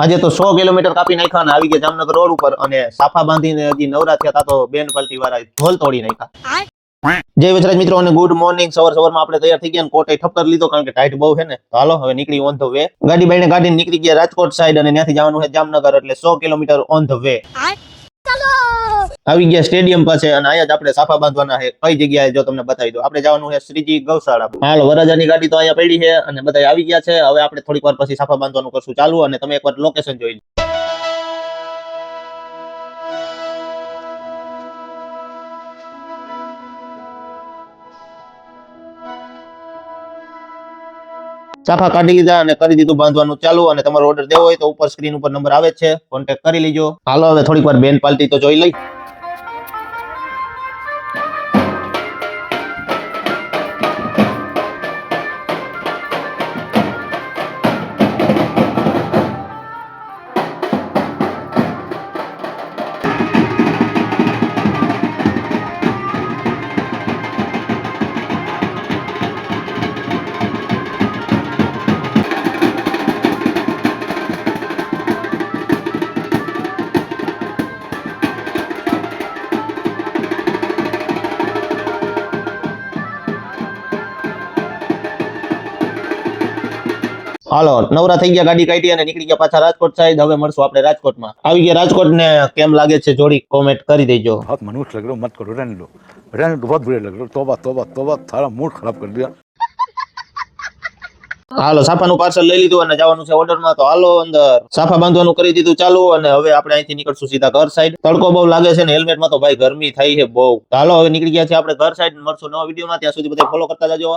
આજે તો 100 કિલોમીટર કાપી નાખ્યા અને આવી ગયા જામનગર રોડ ઉપર અને સાફા બાંધીને હજી નવરા થયા તા તો બેન પલટી વાળા ઢોલ તોડી નાખ્યા। જય વજરાજ મિત્રો અને ગુડ મોર્નિંગ। સવારમાં આપણે તૈયાર થઈ ગયા અને કોટે ઠપકર લીધો કારણ કે ટાઈટ બહુ છે ને। તો હાલો હવે નીકળી ઓન ધ વે। ગાડી બાઈને ગાડીને નીકળી ગયા રાજકોટ સાઈડ અને ત્યાંથી જવાનું છે જામનગર એટલે 100 કિલોમીટર ઓન ધ વે। આવી ગયા સ્ટેડિયમ પાસે અને અહીંયા જ આપણે સાફા બાંધવાના છે। કઈ જગ્યાએ જો તમને બતાવી દો, આપણે જવાનું છે શ્રીજી ગૌશાળા। હાલો વરરાજાની ગાડી તો અહીંયા પડી છે અને બધા આવી ગયા છે। હવે આપણે થોડીક વાર પછી સાફા બાંધવાનું કરશું ચાલુ અને તમે એકવાર લોકેશન જોઈ લો। સાફા કાઢી લીધા અને કરી દીધું બાંધવાનું ચાલુ અને તમારો ઓર્ડર દેવો હોય તો ઉપર સ્ક્રીન ઉપર નંબર આવે છે, કોન્ટેક્ટ કરી લેજો। હાલો હવે થોડીક વાર બેન પાલટી તો જોઈ લઈ। હાલો નવરા થઈ ગયા, ગાડી કાઢી અને નીકળી ગયા પાછા રાજકોટ સાઈડ। હવે મળશું આપણે રાજકોટમાં। આવી ગયા રાજકોટ ને કેમ લાગે છે જોડી કોમેન્ટ કરી દેજો। बहुत मनुष्य लग रहे हो, मत करो, रहने दो बहुत बुरे लग रहे हो। तौबा तौबा तौबा, थारा मूड खराब कर दिया। હાલો સાફાનું પાર્સલ લઈ લીધું અને જવાનું છે ઓર્ડરમાં। તો હાલો અંદર સાફા બાંધવાનું કરી દીધું ચાલુ અને હવે આપણે અહીંથી નીકળશું સીધા ઘર સાઈડ। તડકો બહુ લાગે છે ને હેલ્મેટમાં તો ભાઈ ગરમી થઈ છે બહુ। હાલો હવે નીકળી ગયા છે આપણે ઘર સાઈડ। મળશું નવા વિડીયોમાં, ત્યાં સુધી બધા ફોલો કરતા જાજો।